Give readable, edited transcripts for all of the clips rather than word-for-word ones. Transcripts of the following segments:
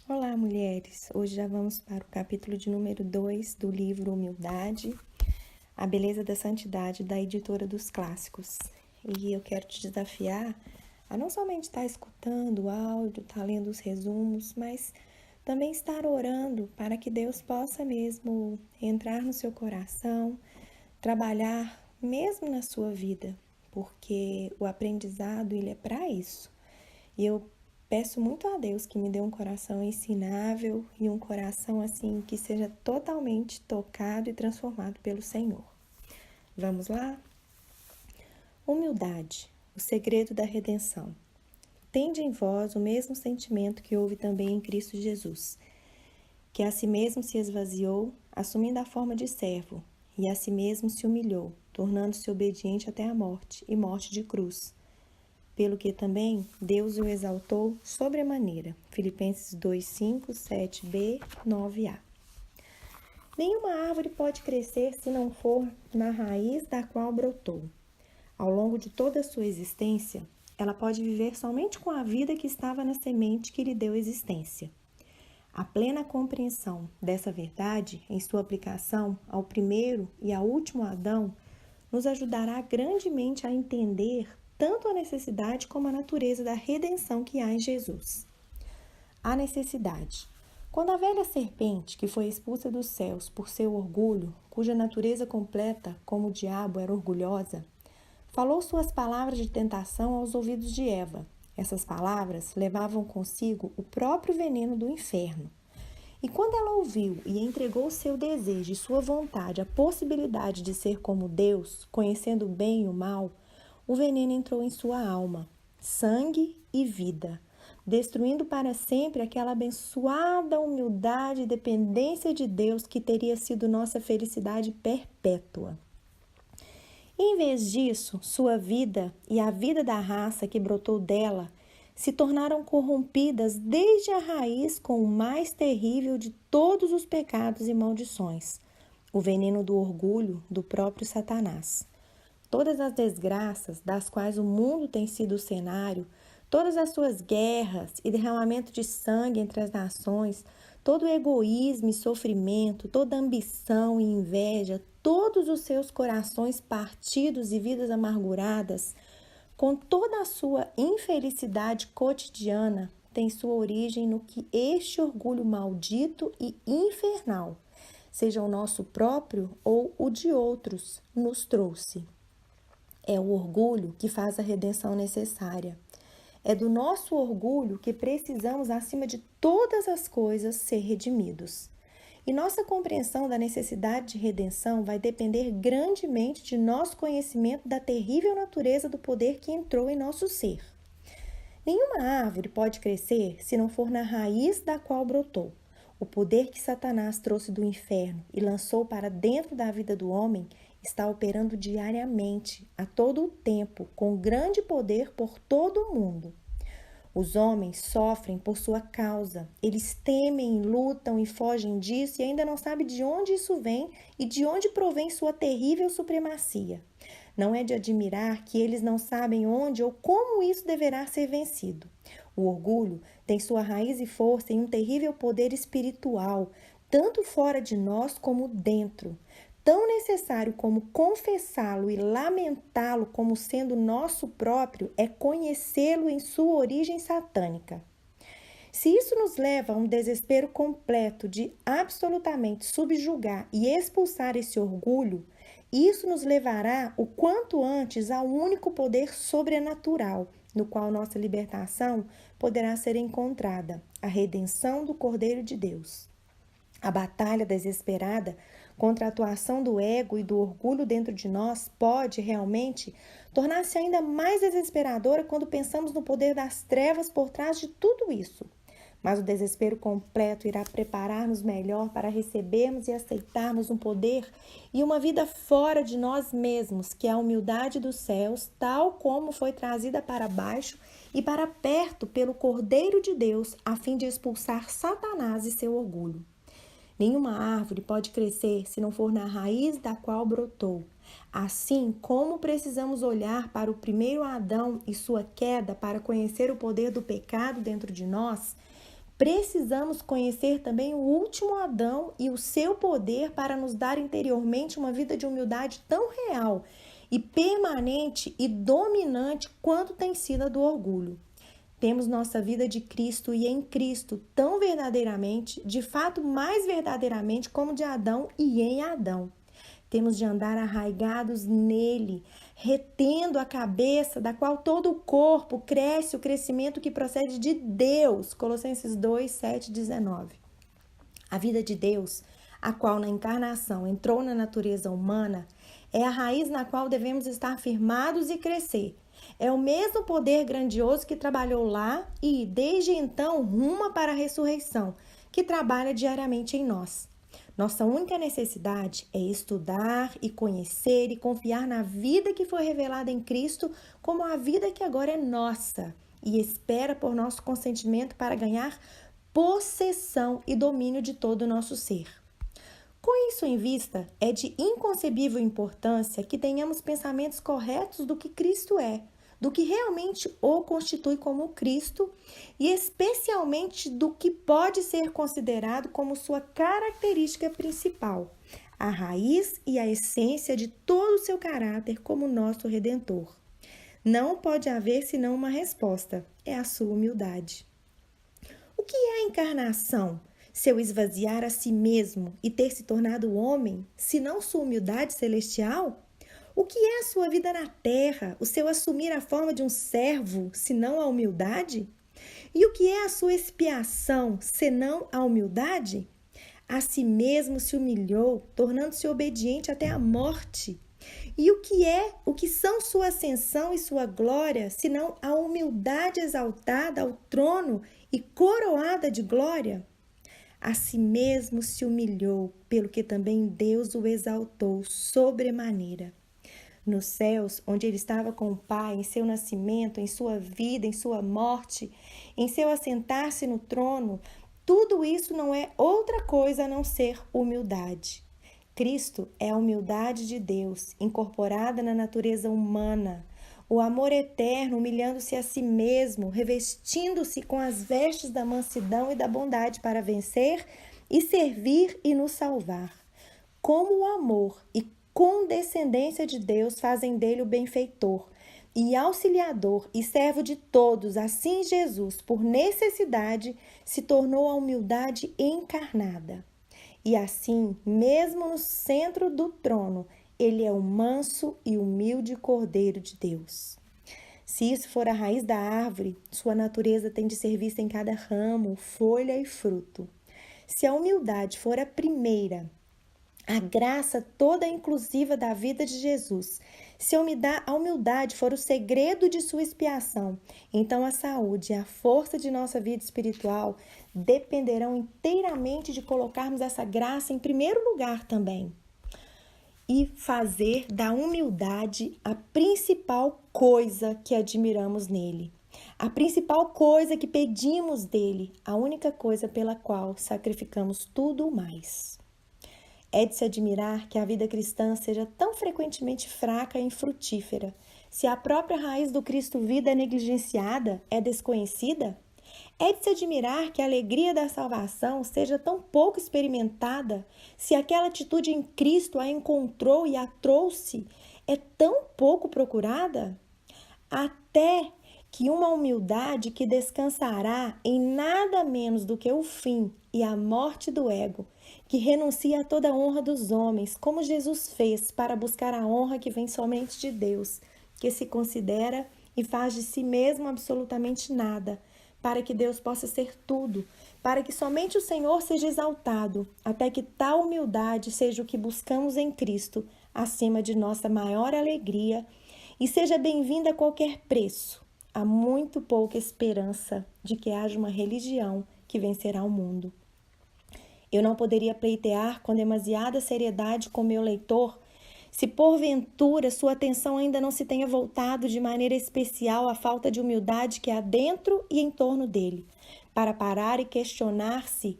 Olá, mulheres! Hoje já vamos para o capítulo de número 2 do livro Humildade, A Beleza da Santidade, da editora dos Clássicos. E eu quero te desafiar a não somente estar escutando o áudio, estar lendo os resumos, mas também estar orando para que Deus possa mesmo entrar no seu coração, trabalhar mesmo na sua vida, porque o aprendizado ele é para isso. E eu peço muito a Deus que me dê um coração ensinável e um coração assim que seja totalmente tocado e transformado pelo Senhor. Vamos lá? Humildade, o segredo da redenção. Tende em vós o mesmo sentimento que houve também em Cristo Jesus, que a si mesmo se esvaziou, assumindo a forma de servo, e a si mesmo se humilhou, tornando-se obediente até a morte, e morte de cruz. Pelo que também Deus o exaltou sobremaneira. Filipenses 2:5, 7b, 9a. Nenhuma árvore pode crescer se não for na raiz da qual brotou. Ao longo de toda a sua existência, ela pode viver somente com a vida que estava na semente que lhe deu existência. A plena compreensão dessa verdade, em sua aplicação ao primeiro e ao último Adão, nos ajudará grandemente a entender tanto a necessidade como a natureza da redenção que há em Jesus. A necessidade. Quando a velha serpente, que foi expulsa dos céus por seu orgulho, cuja natureza completa, como o diabo, era orgulhosa, falou suas palavras de tentação aos ouvidos de Eva. Essas palavras levavam consigo o próprio veneno do inferno. E quando ela ouviu e entregou seu desejo e sua vontade à possibilidade de ser como Deus, conhecendo o bem e o mal, o veneno entrou em sua alma, sangue e vida, destruindo para sempre aquela abençoada humildade e dependência de Deus que teria sido nossa felicidade perpétua. Em vez disso, sua vida e a vida da raça que brotou dela se tornaram corrompidas desde a raiz com o mais terrível de todos os pecados e maldições, o veneno do orgulho do próprio Satanás. Todas as desgraças das quais o mundo tem sido o cenário, todas as suas guerras e derramamento de sangue entre as nações, todo o egoísmo e sofrimento, toda ambição e inveja, todos os seus corações partidos e vidas amarguradas, com toda a sua infelicidade cotidiana, tem sua origem no que este orgulho maldito e infernal, seja o nosso próprio ou o de outros, nos trouxe. É o orgulho que faz a redenção necessária. É do nosso orgulho que precisamos, acima de todas as coisas, ser redimidos. E nossa compreensão da necessidade de redenção vai depender grandemente de nosso conhecimento da terrível natureza do poder que entrou em nosso ser. Nenhuma árvore pode crescer se não for na raiz da qual brotou. O poder que Satanás trouxe do inferno e lançou para dentro da vida do homem está operando diariamente, a todo o tempo, com grande poder por todo o mundo. Os homens sofrem por sua causa, eles temem, lutam e fogem disso e ainda não sabem de onde isso vem e de onde provém sua terrível supremacia. Não é de admirar que eles não sabem onde ou como isso deverá ser vencido. O orgulho tem sua raiz e força em um terrível poder espiritual, tanto fora de nós como dentro. Tão necessário como confessá-lo e lamentá-lo como sendo nosso próprio é conhecê-lo em sua origem satânica. Se isso nos leva a um desespero completo de absolutamente subjugar e expulsar esse orgulho, isso nos levará o quanto antes ao único poder sobrenatural, no qual nossa libertação poderá ser encontrada, a redenção do Cordeiro de Deus. A batalha desesperada contra a atuação do ego e do orgulho dentro de nós pode realmente tornar-se ainda mais desesperadora quando pensamos no poder das trevas por trás de tudo isso. Mas o desespero completo irá preparar-nos melhor para recebermos e aceitarmos um poder e uma vida fora de nós mesmos, que é a humildade dos céus, tal como foi trazida para baixo e para perto pelo Cordeiro de Deus, a fim de expulsar Satanás e seu orgulho. Nenhuma árvore pode crescer se não for na raiz da qual brotou. Assim como precisamos olhar para o primeiro Adão e sua queda para conhecer o poder do pecado dentro de nós, precisamos conhecer também o último Adão e o seu poder para nos dar interiormente uma vida de humildade tão real e permanente e dominante quanto tem sido a do orgulho. Temos nossa vida de Cristo e em Cristo tão verdadeiramente, de fato mais verdadeiramente como de Adão e em Adão. Temos de andar arraigados nele, retendo a cabeça, da qual todo o corpo cresce, o crescimento que procede de Deus. Colossenses 2, 7, 19. A vida de Deus, a qual na encarnação entrou na natureza humana, é a raiz na qual devemos estar firmados e crescer. É o mesmo poder grandioso que trabalhou lá e, desde então, ruma para a ressurreição, que trabalha diariamente em nós. Nossa única necessidade é estudar e conhecer e confiar na vida que foi revelada em Cristo como a vida que agora é nossa e espera por nosso consentimento para ganhar possessão e domínio de todo o nosso ser. Com isso em vista, é de inconcebível importância que tenhamos pensamentos corretos do que Cristo é, do que realmente o constitui como Cristo e especialmente do que pode ser considerado como sua característica principal, a raiz e a essência de todo o seu caráter como nosso Redentor. Não pode haver senão uma resposta, é a sua humildade. O que é a encarnação? Seu esvaziar a si mesmo e ter se tornado homem, senão sua humildade celestial? O que é a sua vida na terra, o seu assumir a forma de um servo, senão a humildade? E o que é a sua expiação, senão a humildade? A si mesmo se humilhou, tornando-se obediente até a morte. E o que são sua ascensão e sua glória, senão a humildade exaltada ao trono e coroada de glória? A si mesmo se humilhou, pelo que também Deus o exaltou sobremaneira. Nos céus, onde ele estava com o Pai, em seu nascimento, em sua vida, em sua morte, em seu assentar-se no trono, tudo isso não é outra coisa a não ser humildade. Cristo é a humildade de Deus, incorporada na natureza humana, o amor eterno humilhando-se a si mesmo, revestindo-se com as vestes da mansidão e da bondade para vencer e servir e nos salvar. Como o amor e condescendência de Deus fazem dele o benfeitor e auxiliador e servo de todos, assim Jesus, por necessidade, se tornou a humildade encarnada. E assim, mesmo no centro do trono, ele é o manso e humilde Cordeiro de Deus. Se isso for a raiz da árvore, sua natureza tem de ser vista em cada ramo, folha e fruto. Se a humildade for a primeira, a graça toda inclusiva da vida de Jesus, se a humildade for o segredo de sua expiação, então a saúde e a força de nossa vida espiritual dependerão inteiramente de colocarmos essa graça em primeiro lugar também. E fazer da humildade a principal coisa que admiramos nele. A principal coisa que pedimos dele, a única coisa pela qual sacrificamos tudo mais. É de se admirar que a vida cristã seja tão frequentemente fraca e infrutífera. Se a própria raiz do Cristo vida é negligenciada, é desconhecida, é de se admirar que a alegria da salvação seja tão pouco experimentada, se aquela atitude em Cristo a encontrou e a trouxe é tão pouco procurada, até que uma humildade que descansará em nada menos do que o fim e a morte do ego, que renuncia a toda a honra dos homens, como Jesus fez para buscar a honra que vem somente de Deus, que se considera e faz de si mesmo absolutamente nada, para que Deus possa ser tudo, para que somente o Senhor seja exaltado, até que tal humildade seja o que buscamos em Cristo, acima de nossa maior alegria, e seja bem-vinda a qualquer preço. Há muito pouca esperança de que haja uma religião que vencerá o mundo. Eu não poderia pleitear com demasiada seriedade com meu leitor, se porventura sua atenção ainda não se tenha voltado de maneira especial à falta de humildade que há dentro e em torno dele, para parar e questionar-se,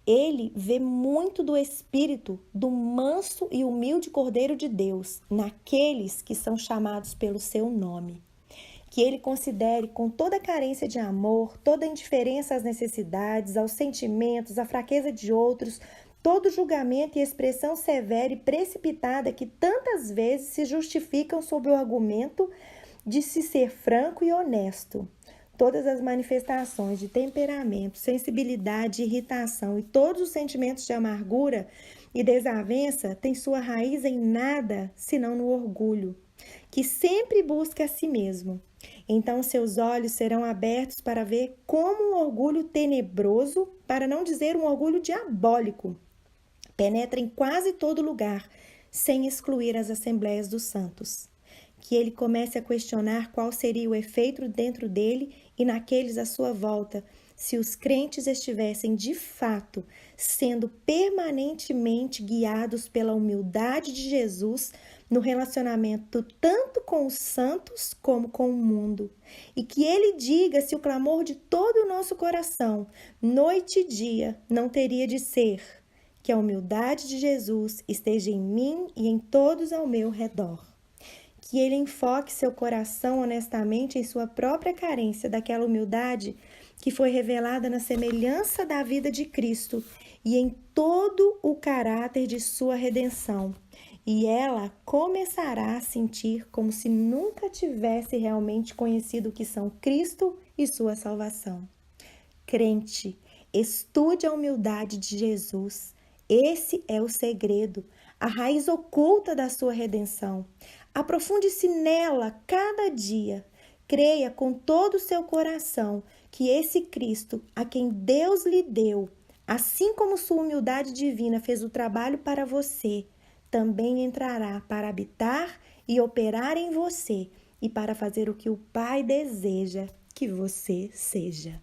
ele vê muito do espírito do manso e humilde Cordeiro de Deus naqueles que são chamados pelo seu nome. que ele considere com toda a carência de amor, toda a indiferença às necessidades, aos sentimentos, à fraqueza de outros, todo julgamento e expressão severa e precipitada que tantas vezes se justificam sob o argumento de se ser franco e honesto. Todas as manifestações de temperamento, sensibilidade, irritação e todos os sentimentos de amargura e desavença têm sua raiz em nada senão no orgulho, que sempre busca a si mesmo. Então seus olhos serão abertos para ver como um orgulho tenebroso, para não dizer um orgulho diabólico, penetra em quase todo lugar, sem excluir as assembleias dos santos. Que ele comece a questionar qual seria o efeito dentro dele e naqueles à sua volta, se os crentes estivessem de fato sendo permanentemente guiados pela humildade de Jesus no relacionamento tanto com os santos como com o mundo. E que ele diga se o clamor de todo o nosso coração, noite e dia, não teria de ser que a humildade de Jesus esteja em mim e em todos ao meu redor. Que ele enfoque seu coração honestamente em sua própria carência daquela humildade que foi revelada na semelhança da vida de Cristo e em todo o caráter de sua redenção. E ela começará a sentir como se nunca tivesse realmente conhecido o que são Cristo e sua salvação. Crente, estude a humildade de Jesus. Esse é o segredo, a raiz oculta da sua redenção. Aprofunde-se nela cada dia. Creia com todo o seu coração que esse Cristo, a quem Deus lhe deu, assim como sua humildade divina fez o trabalho para você, também entrará para habitar e operar em você e para fazer o que o Pai deseja que você seja.